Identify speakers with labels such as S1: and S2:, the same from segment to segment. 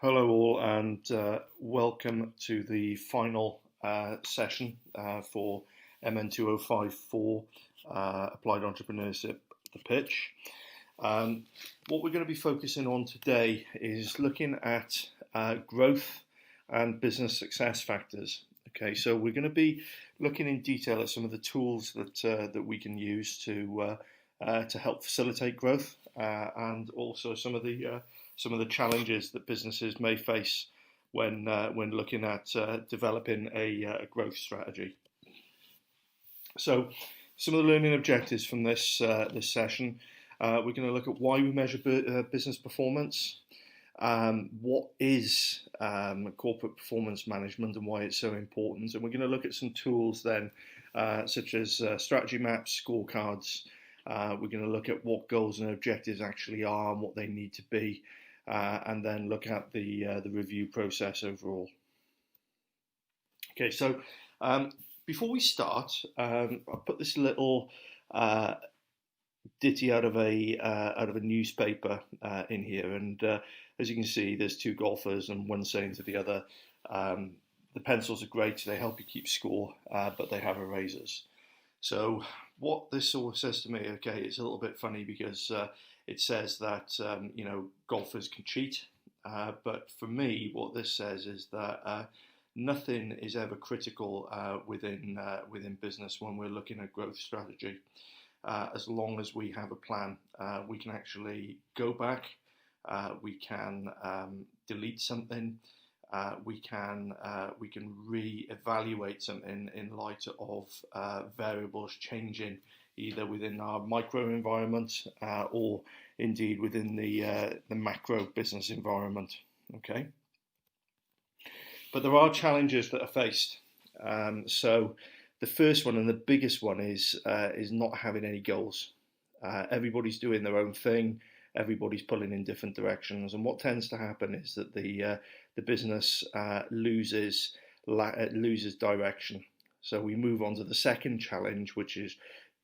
S1: Hello all and welcome to the final session for MN2054 Applied Entrepreneurship, the pitch. What we're going to be focusing on today is looking at growth and business success factors. Okay, so we're going to be looking in detail at some of the tools that we can use to help facilitate growth and also some of the challenges that businesses may face when looking at developing a growth strategy. So, some of the learning objectives from this session, we're going to look at why we measure business performance, what is corporate performance management and why it's so important, and we're going to look at some tools then, such as strategy maps, scorecards. We're going to look at what goals and objectives actually are and what they need to be. And then look at the review process overall. Okay, so before we start, I'll put this little ditty out of a newspaper in here, and as you can see, there's two golfers, and one saying to the other, "The pencils are great; they help you keep score, but they have erasers." So what this sort of says to me, okay, it's a little bit funny because it says that golfers can cheat, but for me, what this says is that nothing is ever critical within business when we're looking at growth strategy. As long as we have a plan, we can actually go back, we can delete something. We can re-evaluate something in light of variables changing either within our microenvironment or indeed within the macro business environment. Okay, but there are challenges that are faced. So the first one and the biggest one is not having any goals. Everybody's doing their own thing. Everybody's pulling in different directions, and what tends to happen is that the business loses direction. So we move on to the second challenge, which is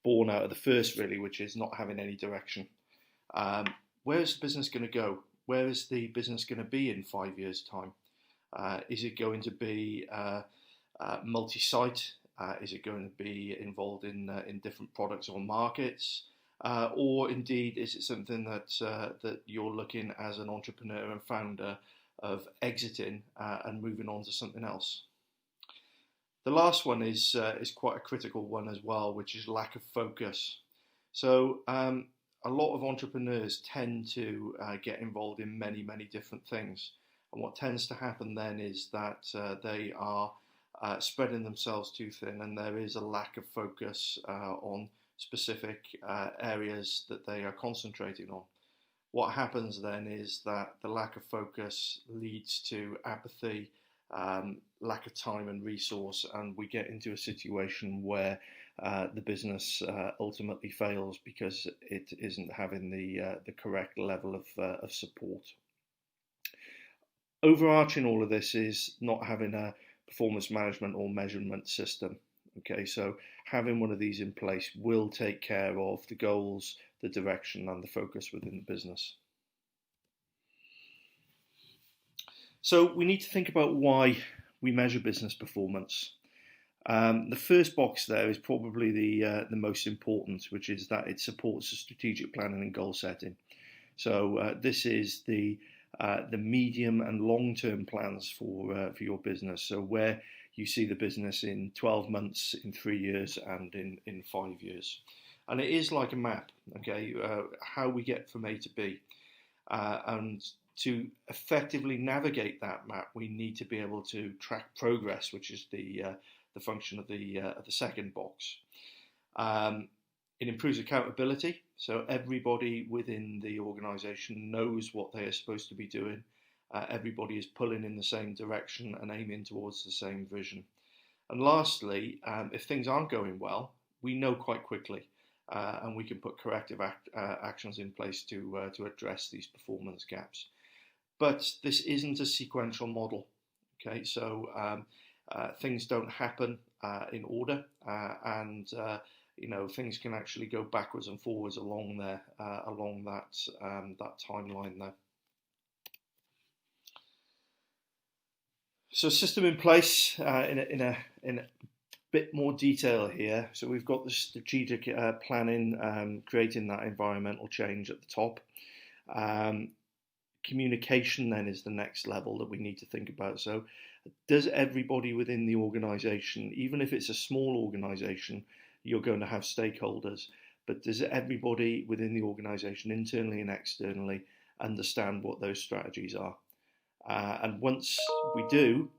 S1: born out of the first, really, which is not having any direction. Where is the business going to go? Where is the business going to be in 5 years' time? Is it going to be multi-site? Is it going to be involved in different products or markets? Or indeed, is it something that you're looking as an entrepreneur and founder of exiting and moving on to something else? The last one is quite a critical one as well, which is lack of focus. So a lot of entrepreneurs tend to get involved in many different things, and what tends to happen then is that they are spreading themselves too thin, and there is a lack of focus on specific areas that they are concentrating on. What happens then is that the lack of focus leads to apathy, lack of time and resource, and we get into a situation where the business ultimately fails because it isn't having the correct level of support. Overarching all of this is not having a performance management or measurement system. Okay, so having one of these in place will take care of the goals, the direction, and the focus within the business. So we need to think about why we measure business performance. The first box there is probably the most important, which is that it supports the strategic planning and goal setting. So this is the medium and long-term plans for your business. So where you see the business in 12 months, in 3 years, and in 5 years. And it is like a map, okay, how we get from A to B. And to effectively navigate that map, we need to be able to track progress, which is the function of the second box. It improves accountability, so everybody within the organisation knows what they are supposed to be doing. Everybody is pulling in the same direction and aiming towards the same vision. And lastly, if things aren't going well, we know quite quickly, and we can put corrective actions in place to address these performance gaps. But this isn't a sequential model. Okay, so things don't happen in order, and things can actually go backwards and forwards along that timeline there. So system in place in a bit more detail here. So we've got the strategic planning, creating that environmental change at the top. Communication then is the next level that we need to think about. So does everybody within the organization, even if it's a small organization, you're going to have stakeholders, but does everybody within the organization, internally and externally, understand what those strategies are? And once we do,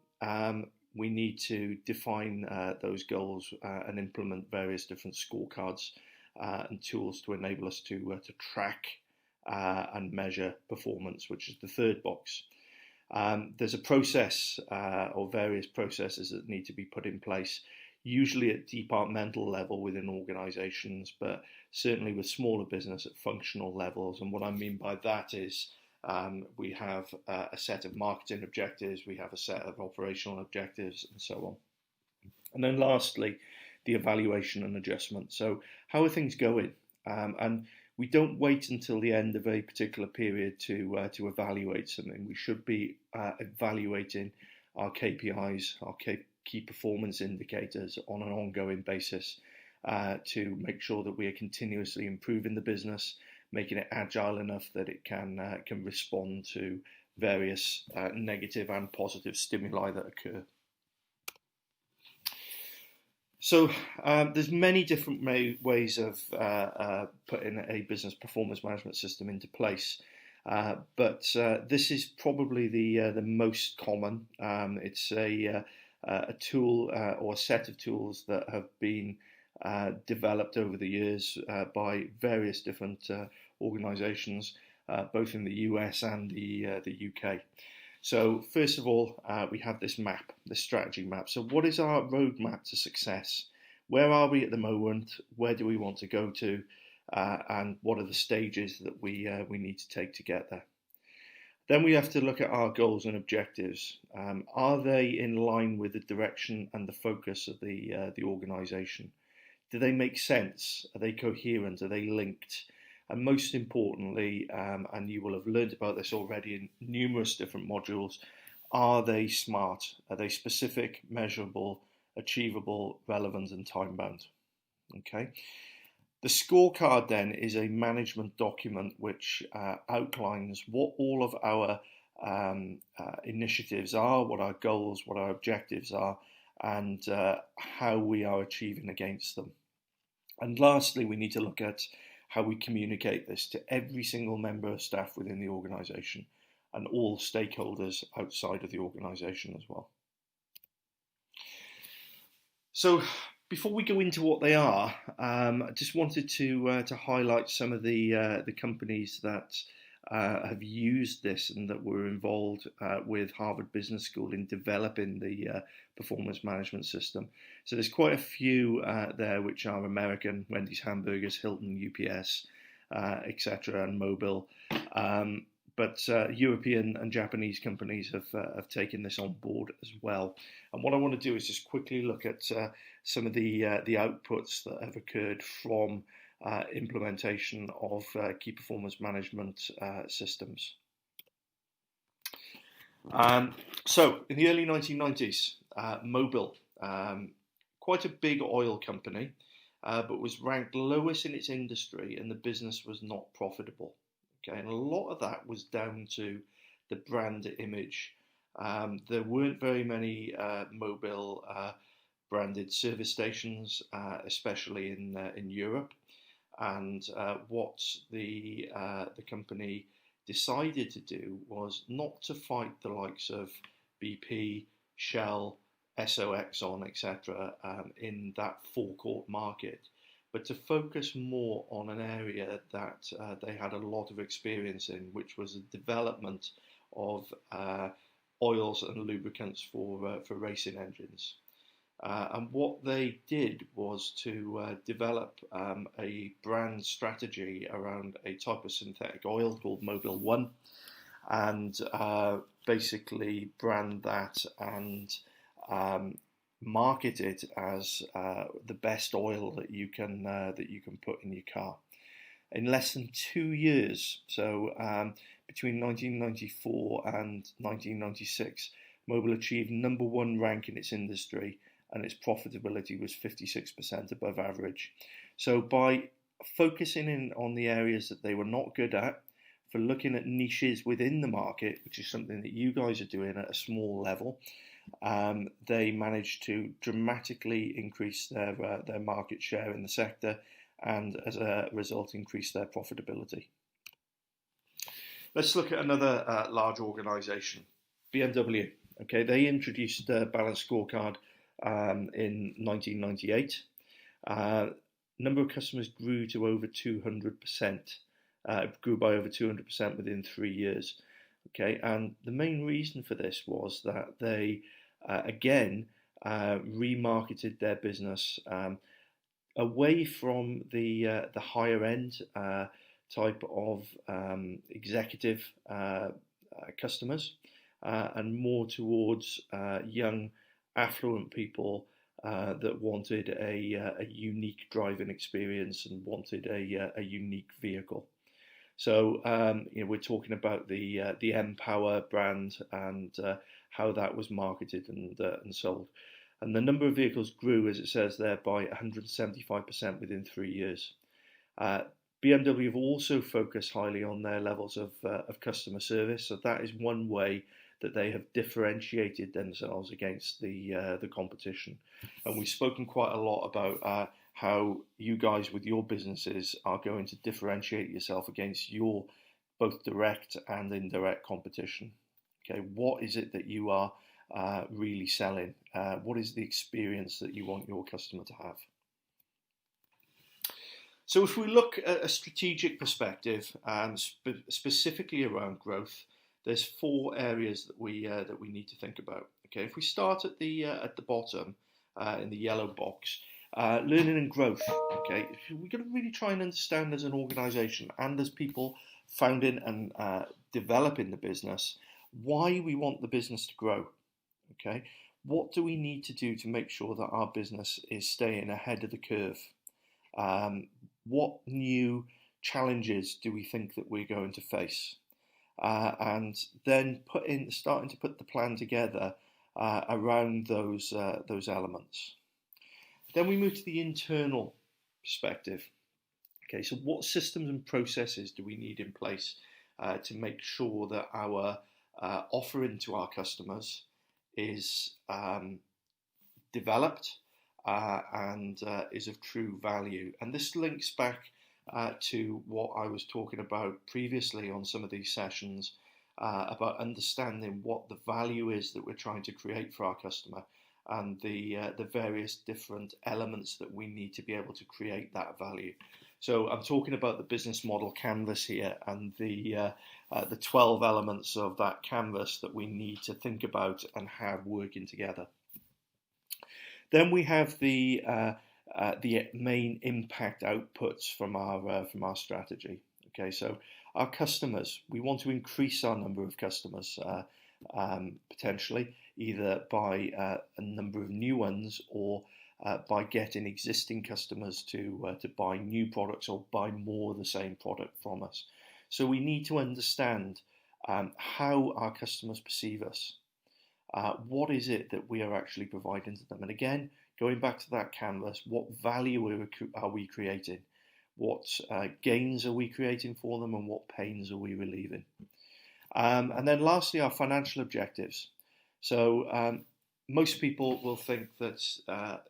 S1: we need to define those goals and implement various different scorecards and tools to enable us to track and measure performance, which is the third box. There's a process or various processes that need to be put in place, usually at departmental level within organizations, but certainly with smaller business at functional levels. And what I mean by that is we have a set of marketing objectives, we have a set of operational objectives, and so on. And then lastly, the evaluation and adjustment. So how are things going? And we don't wait until the end of a particular period to evaluate something. We should be evaluating our KPIs, our key performance indicators on an ongoing basis to make sure that we are continuously improving the business, making it agile enough that it can respond to various negative and positive stimuli that occur. So there's many different ways of putting a business performance management system into place, but this is probably the most common. It's a tool or a set of tools that have been developed over the years by various different organisations, both in the US and the UK. So first of all, we have this map, this strategy map. So what is our roadmap to success? Where are we at the moment? Where do we want to go to? And what are the stages that we need to take to get there? Then we have to look at our goals and objectives. Are they in line with the direction and the focus of the organisation? Do they make sense? Are they coherent? Are they linked? And most importantly, and you will have learned about this already in numerous different modules, are they smart? Are they specific, measurable, achievable, relevant, and time-bound? Okay. The scorecard then is a management document which outlines what all of our initiatives are, what our goals, what our objectives are, and how we are achieving against them. And lastly, we need to look at how we communicate this to every single member of staff within the organisation and all stakeholders outside of the organisation as well. So before we go into what they are, I just wanted to highlight some of the companies that have used this and that were involved with Harvard Business School in developing the performance management system. So there's quite a few there which are American: Wendy's Hamburgers, Hilton, UPS, etc., and Mobil. But European and Japanese companies have taken this on board as well. And what I want to do is just quickly look at some of the outputs that have occurred from implementation of key performance management systems. So in the early 1990s, Mobil, quite a big oil company, but was ranked lowest in its industry, and the business was not profitable. Okay, and a lot of that was down to the brand image. There weren't very many Mobil branded service stations, especially in Europe. And what the company decided to do was not to fight the likes of BP, Shell, Esso, Exxon, etc. In that forecourt market, but to focus more on an area that they had a lot of experience in, which was the development of oils and lubricants for racing engines. And what they did was to develop a brand strategy around a type of synthetic oil called Mobil 1, and basically brand that and market it as the best oil that you can put in your car. In less than 2 years, so between 1994 and 1996, Mobil achieved number one rank in its industry, and its profitability was 56% above average. So by focusing in on the areas that they were not good at, for looking at niches within the market, which is something that you guys are doing at a small level, they managed to dramatically increase their market share in the sector, and as a result increase their profitability. Let's look at another large organisation, BMW. Okay, they introduced the balanced scorecard in 1998. Number of customers grew to over 200%. Grew by over 200% within 3 years. Okay, and the main reason for this was that they again remarketed their business away from the higher end type of executive customers and more towards young, affluent people that wanted a unique driving experience and wanted a unique vehicle. So we're talking about the M-Power brand and how that was marketed and sold. And the number of vehicles grew, as it says there, by 175% within 3 years. BMW have also focused highly on their levels of customer service, so that is one way that they have differentiated themselves against the competition. And we've spoken quite a lot about how you guys with your businesses are going to differentiate yourself against your both direct and indirect competition. Okay, what is it that you are really selling? What is the experience that you want your customer to have? So if we look at a strategic perspective and specifically around growth, there's 4 areas that we need to think about. Okay, if we start at the bottom in the yellow box, learning and growth. Okay, we're going to really try and understand as an organisation and as people founding and developing the business why we want the business to grow. Okay, what do we need to do to make sure that our business is staying ahead of the curve? What new challenges do we think that we're going to face? And then starting to put the plan together around those elements. Then we move to the internal perspective. Okay, so what systems and processes do we need in place to make sure that our offering to our customers is developed and is of true value? And this links back to what I was talking about previously on some of these sessions about understanding what the value is that we're trying to create for our customer, and the various different elements that we need to be able to create that value. So I'm talking about the business model canvas here, and the 12 elements of that canvas that we need to think about and have working together. Then we have the main impact outputs from our strategy. Okay, so our customers, we want to increase our number of customers potentially, either by a number of new ones or by getting existing customers to buy new products or buy more of the same product from us. So we need to understand how our customers perceive us. What is it that we are actually providing to them? And again, going back to that canvas, what value are we creating? What gains are we creating for them, and what pains are we relieving? And then lastly, our financial objectives. So most people will think that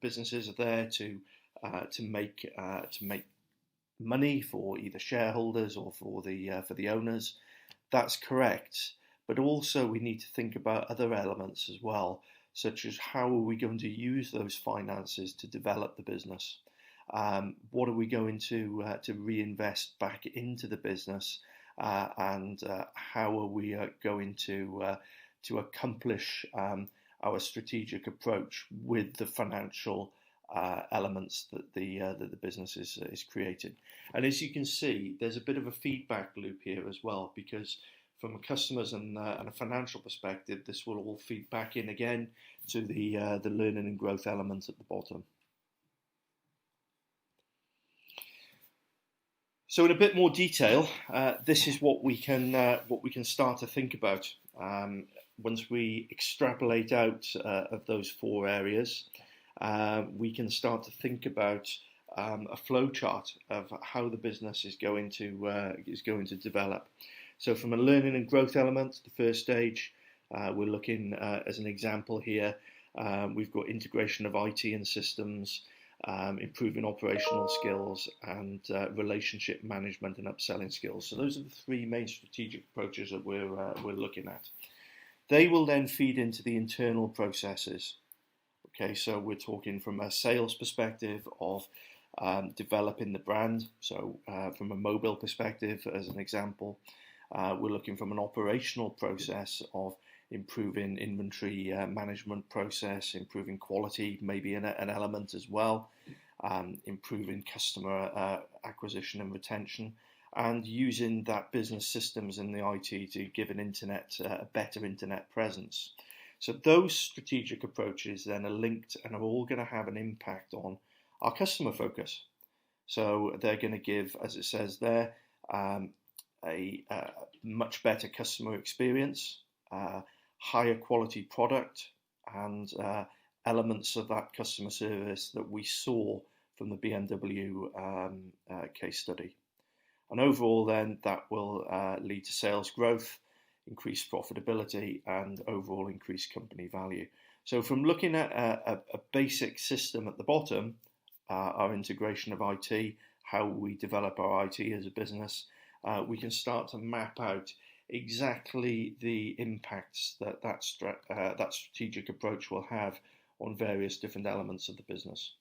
S1: businesses are there to make money for either shareholders or for the owners. That's correct, but also we need to think about other elements as well, such as how are we going to use those finances to develop the business? What are we going to reinvest back into the business, and how are we going to accomplish our strategic approach with the financial elements that the business is creating? And as you can see, there's a bit of a feedback loop here as well, because from a customers and a financial perspective, this will all feed back in again to the learning and growth element at the bottom. So in a bit more detail, this is what we can start to think about. once we extrapolate out of those 4 areas, we can start to think about a flow chart of how the business is going to develop. So from a learning and growth element, the first stage, we're looking as an example here. We've got integration of IT and systems, improving operational skills, and relationship management and upselling skills. So those are the 3 main strategic approaches that we're looking at. They will then feed into the internal processes. Okay, so we're talking from a sales perspective of developing the brand. So from a mobile perspective, as an example, we're looking from an operational process of improving inventory management process, improving quality, maybe an element as well, improving customer acquisition and retention, and using that business systems and the IT to give a better internet presence. So those strategic approaches then are linked and are all going to have an impact on our customer focus. So they're going to give, as it says there, a much better customer experience, higher quality product, and elements of that customer service that we saw from the BMW case study. And overall then that will lead to sales growth, increased profitability, and overall increased company value. So from looking at a basic system at the bottom, our integration of IT, how we develop our IT as a business, we can start to map out exactly the impacts that strategic approach will have on various different elements of the business.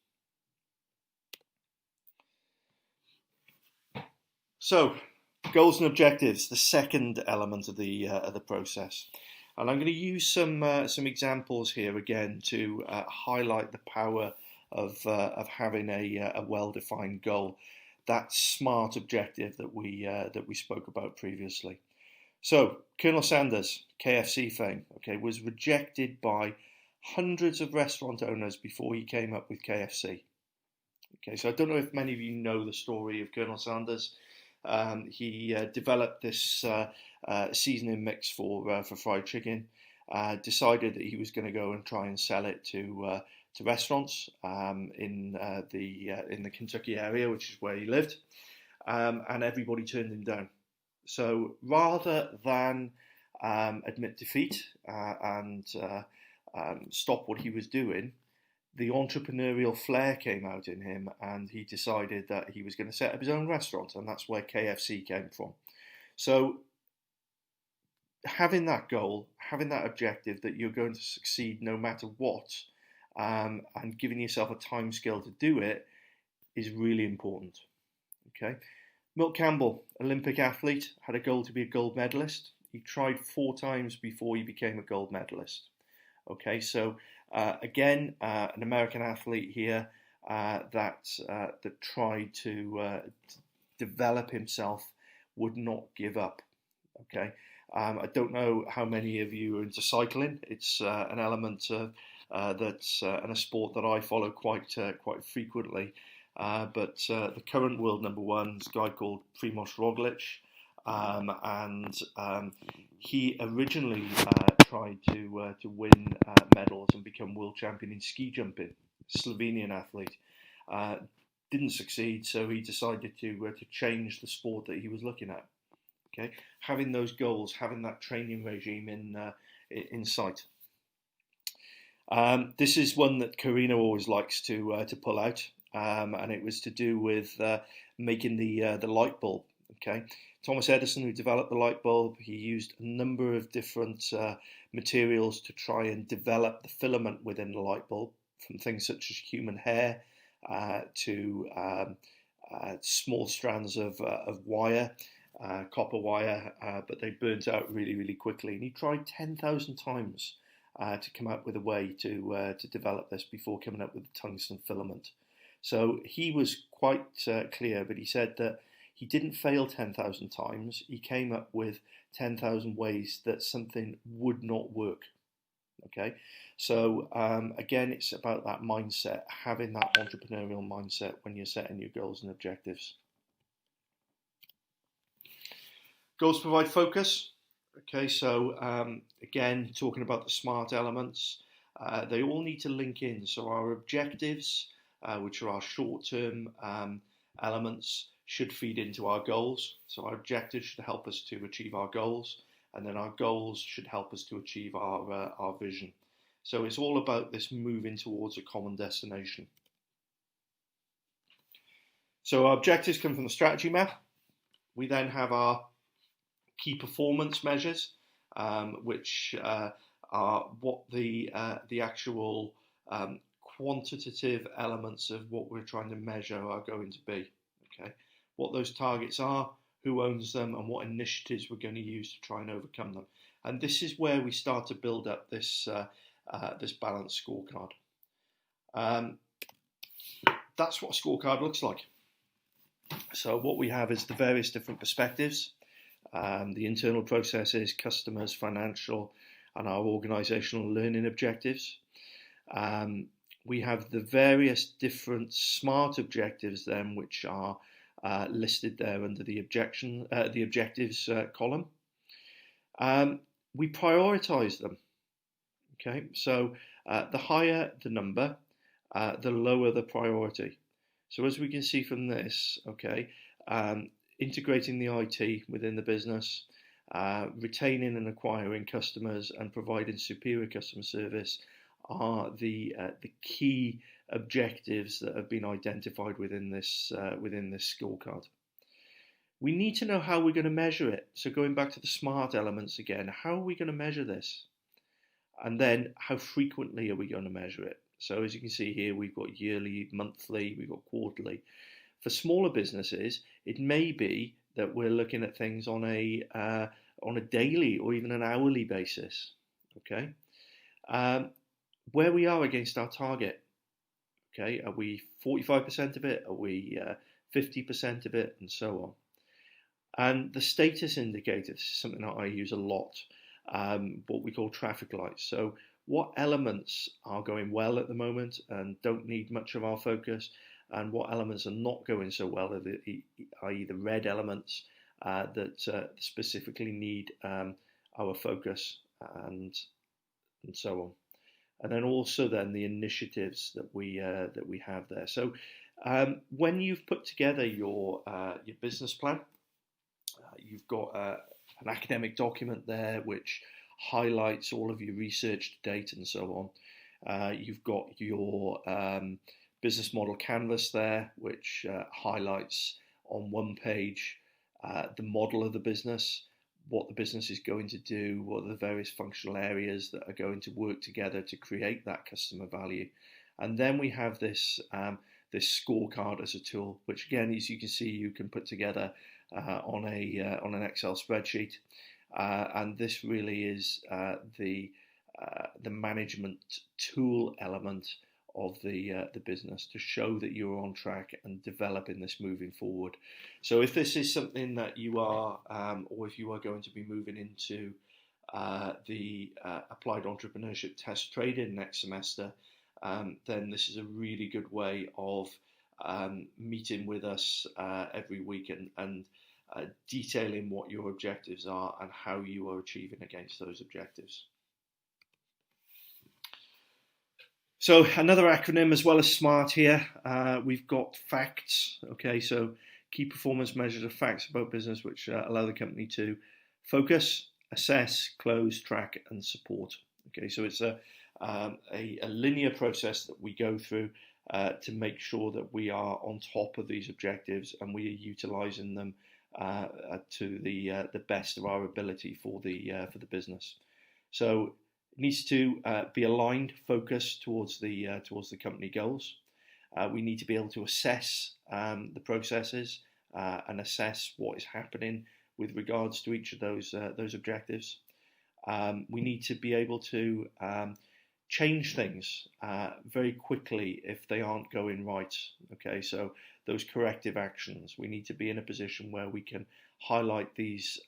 S1: So, goals and objectives, the second element of the process, and I'm going to use some examples here again to highlight the power of having a well-defined goal, that SMART objective that we spoke about previously. So, Colonel Sanders, KFC fame, okay, was rejected by hundreds of restaurant owners before he came up with KFC. Okay, so I don't know if many of you know the story of Colonel Sanders. He developed this seasoning mix for fried chicken. Decided that he was going to go and try and sell it to restaurants in the Kentucky area, which is where he lived, and everybody turned him down. So rather than admit defeat and stop what he was doing, the entrepreneurial flair came out in him, and he decided that he was going to set up his own restaurant, and that's where KFC came from. So having that goal, having that objective that you're going to succeed no matter what, and giving yourself a time scale to do it is really important. Okay, Milt Campbell, Olympic athlete, had a goal to be a gold medalist. He tried 4 times before he became a gold medalist. Okay, so again, an American athlete here that tried to develop himself, would not give up. Okay, I don't know how many of you are into cycling. It's an element that's and a sport that I follow quite frequently. But the current world number 1 is a guy called Primož Roglič, and he originally tried to win medals and become world champion in ski jumping. Slovenian athlete, didn't succeed, so he decided to change the sport that he was looking at. Okay, having those goals, having that training regime in sight. This is one that Karina always likes to pull out, and it was to do with making the light bulb. Okay, Thomas Edison, who developed the light bulb, he used a number of different materials to try and develop the filament within the light bulb, from things such as human hair to small strands of wire, copper wire, but they burnt out really, really quickly. And he tried 10,000 times to come up with a way to develop this before coming up with the tungsten filament. So he was quite clear, but he said that he didn't fail 10,000 times. He came up with 10,000 ways that something would not work. Okay, so again, it's about that mindset, having that entrepreneurial mindset when you're setting your goals and objectives. Goals provide focus. Okay, so again, talking about the SMART elements, they all need to link in. So our objectives, which are our short-term elements, should feed into our goals. So our objectives should help us to achieve our goals, and then our goals should help us to achieve our vision. So it's all about this moving towards a common destination. So our objectives come from the strategy map. We then have our key performance measures, which are what the actual quantitative elements of what we're trying to measure are going to be. Okay, what those targets are, who owns them, and what initiatives we're going to use to try and overcome them. And this is where we start to build up this this balanced scorecard. That's what a scorecard looks like. So what we have is the various different perspectives, the internal processes, customers, financial, and our organizational learning objectives. We have the various different SMART objectives then, which are listed there under the objectives column. We prioritize them. Okay, so the higher the number, the lower the priority. So as we can see from this, okay, integrating the IT within the business, retaining and acquiring customers, and providing superior customer service are the key objectives that have been identified within this scorecard. We need to know how we're going to measure it. So going back to the SMART elements again, how are we going to measure this? And then how frequently are we going to measure it? So as you can see here, we've got yearly, monthly, we've got quarterly. For smaller businesses, it may be that we're looking at things on a daily or even an hourly basis. Okay, where we are against our target. Okay, are we 45% of it? Are we 50% of it? And so on. And the status indicator, this is something that I use a lot, what we call traffic lights. So what elements are going well at the moment and don't need much of our focus, and what elements are not going so well, i.e. the red elements that specifically need our focus and so on. And then also then the initiatives that we have there. So when you've put together your business plan, you've got an academic document there which highlights all of your research to date and so on. You've got your business model canvas there, which highlights on one page the model of the business, what the business is going to do, what are the various functional areas that are going to work together to create that customer value. And then we have this this scorecard as a tool, which again, as you can see, you can put together on an Excel spreadsheet. And this really is the management tool element of the business to show that you're on track and developing this moving forward. So if this is something that you are, or if you are going to be moving into the applied entrepreneurship test training next semester, then this is a really good way of meeting with us every week and detailing what your objectives are and how you are achieving against those objectives. So another acronym as well as SMART here, we've got FACTS. Okay, so key performance measures of facts about business which allow the company to focus, assess, close, track, and support. Okay, so it's a linear process that we go through to make sure that we are on top of these objectives and we are utilising them to the best of our ability for the business. So it needs to be aligned, focused towards the company goals. We need to be able to assess the processes and assess what is happening with regards to each of those objectives. We need to be able to change things very quickly if they aren't going right. Okay, so those corrective actions, we need to be in a position where we can highlight these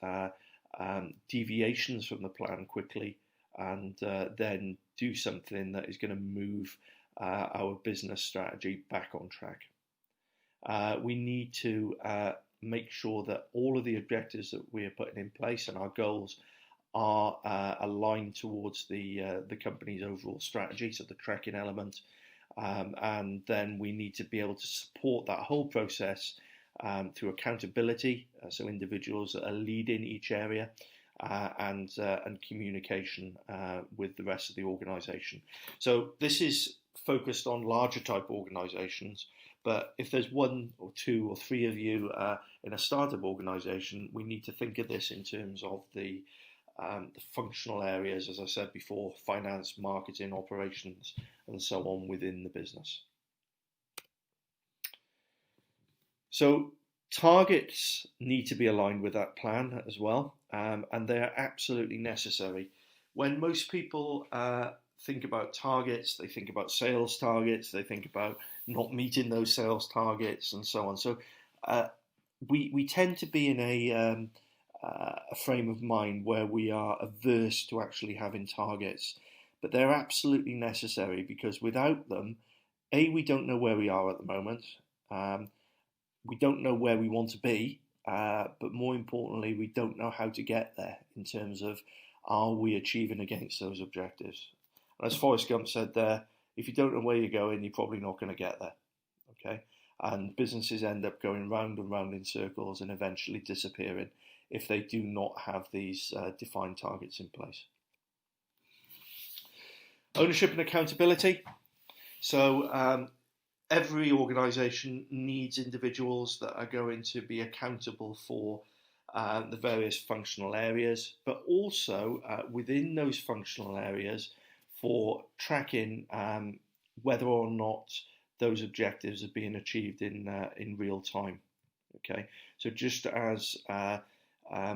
S1: deviations from the plan quickly and then do something that is going to move our business strategy back on track. We need to make sure that all of the objectives that we are putting in place and our goals are aligned towards the company's overall strategy, so the tracking element, and then we need to be able to support that whole process through accountability, so individuals that are leading each area, and communication with the rest of the organisation. So this is focused on larger type organisations, but if there's one or two or three of you in a startup organisation, we need to think of this in terms of the functional areas, as I said before: finance, marketing, operations, and so on within the business. So targets need to be aligned with that plan as well, and they are absolutely necessary. When most people think about targets, they think about sales targets, they think about not meeting those sales targets, and so on. So we tend to be in a frame of mind where we are averse to actually having targets, but they're absolutely necessary, because without them, we don't know where we are at the moment. We don't know where we want to be, but more importantly, we don't know how to get there in terms of, are we achieving against those objectives? And as Forrest Gump said there, if you don't know where you're going, you're probably not going to get there. Okay, and businesses end up going round and round in circles and eventually disappearing if they do not have these defined targets in place. Ownership and accountability. So every organisation needs individuals that are going to be accountable for the various functional areas, but also within those functional areas for tracking whether or not those objectives are being achieved in real time. Okay, so just as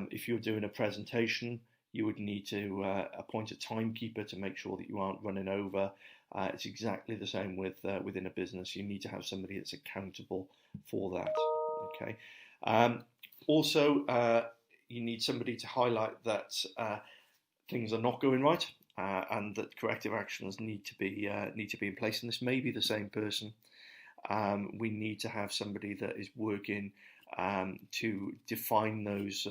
S1: if you're doing a presentation, you would need to appoint a timekeeper to make sure that you aren't running over. It's exactly the same with within a business. You need to have somebody that's accountable for that. Okay. Also, you need somebody to highlight that things are not going right, and that corrective actions need to be in place. And this may be the same person. We need to have somebody that is working to define those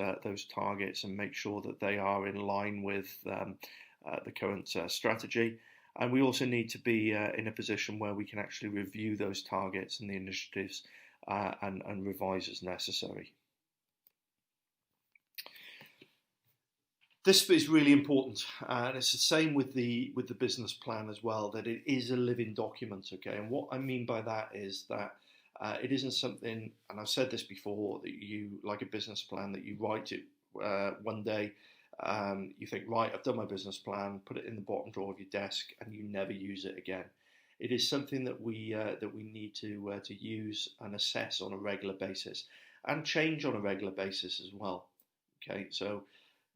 S1: targets and make sure that they are in line with the current strategy. And we also need to be in a position where we can actually review those targets and the initiatives and revise as necessary. This is really important, and it's the same with the business plan as well, that it is a living document. Okay, and what I mean by that is that it isn't something, and I've said this before, that you, like a business plan, that you write it one day, you think, right, I've done my business plan, put it in the bottom drawer of your desk, and you never use it again. It is something that we need to use and assess on a regular basis, and change on a regular basis as well. Okay, so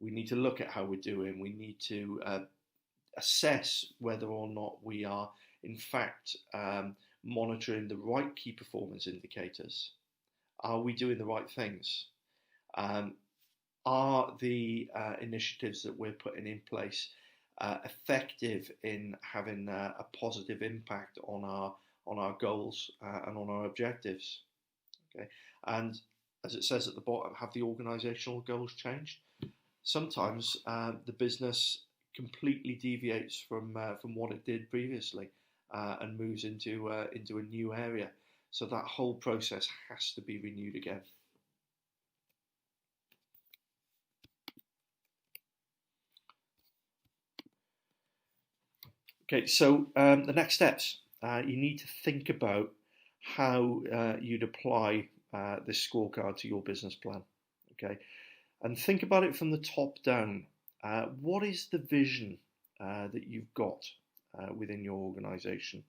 S1: we need to look at how we're doing. We need to assess whether or not we are, in fact, monitoring the right key performance indicators. Are we doing the right things? Are the initiatives that we're putting in place effective in having a positive impact on our goals and on our objectives? Okay, and as it says at the bottom, have the organisational goals changed? Sometimes the business completely deviates from what it did previously and moves into a new area. So that whole process has to be renewed again. Okay, so the next steps. You need to think about how you'd apply this scorecard to your business plan. Okay, and think about it from the top down. What is the vision that you've got within your organisation?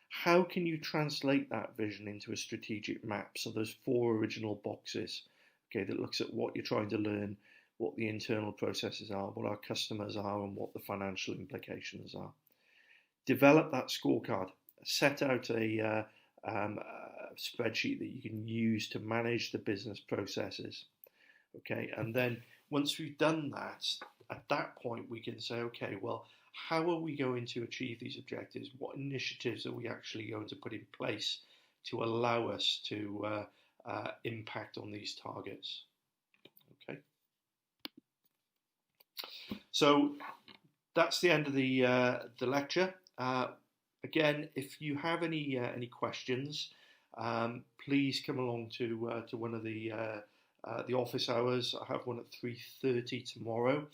S1: How can you translate that vision into a strategic map? So those 4 original boxes, okay, that looks at what you're trying to learn, what the internal processes are, what our customers are, and what the financial implications are. Develop that scorecard. Set out a spreadsheet that you can use to manage the business processes. Okay, and then once we've done that, at that point we can say, okay, well, how are we going to achieve these objectives? What initiatives are we actually going to put in place to allow us to impact on these targets? Okay. So that's the end of the lecture. Again, if you have any questions, please come along to one of the office hours. I have one at 3:30 tomorrow,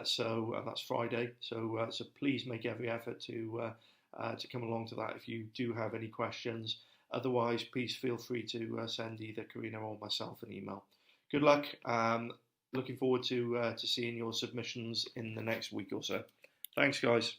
S1: so that's Friday. So please make every effort to come along to that if you do have any questions. Otherwise, please feel free to send either Karina or myself an email. Good luck. Looking forward to seeing your submissions in the next week or so. Thanks, guys.